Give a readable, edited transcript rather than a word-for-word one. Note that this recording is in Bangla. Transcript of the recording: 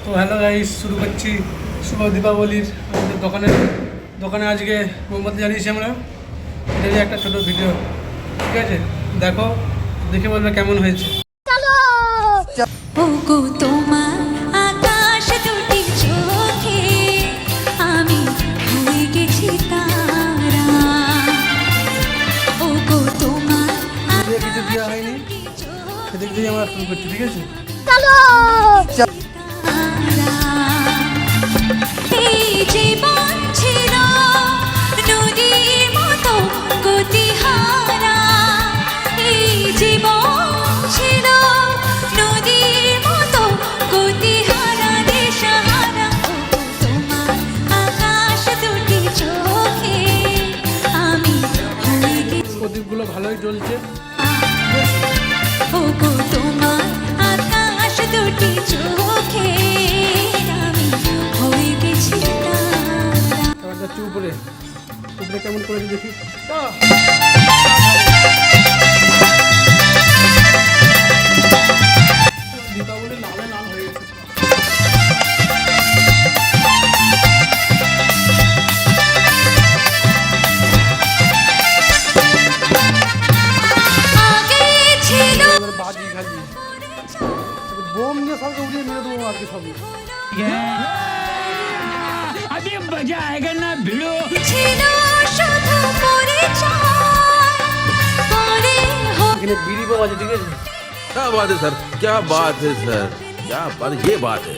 তো হ্যালো গাইস, শুরু করছি শুভ দীপাবলির আমাদের দোকানে আজকে মোমবাতি জ্বালিয়েছি আমরা। এটা যে একটা ছোট ভিডিও, ঠিক আছে? দেখো, দেখে বলবে কেমন হয়েছে। ওগো তোমার আকাশ দুটি চোখে আমি হয়ে গেছি তারা। ওগো তোমার কিছু দেওয়া হয়নি, সেদিক দিয়ে আমরা শুরু করছি, ঠিক আছে? এই জীবন ছিল নদীর মতো গতিহারা। এই জীবন ছিল নদীর মতো গতিহারা দিশাহারা। ওগো তোমার আকাশ দুটি চোখে আমি হয়ে গেছি। প্রদীপগুলো ভালোই জ্বলছে। ওগো তোমার আকাশ দুটি চোখে আমি হয়ে গেছি তারা। এবার যাচ্ছি উপরে কেমন করে দেখি। দীপাবলি লালে লাল হয়ে গেছে। আগে ছিল বাজি ঘাজি বোম দিয়ে সবকে উড়িয়ে মেরে দেবো আর কি সবই। अभी मजा आएगा ना भिड़ो। ছিল শুধু পরিচয় পরে এখানে বিড়ি পাওয়া আছে, ঠিক আছে? क्या बात है सर, क्या बात है सर, क्या बात, ये बात है।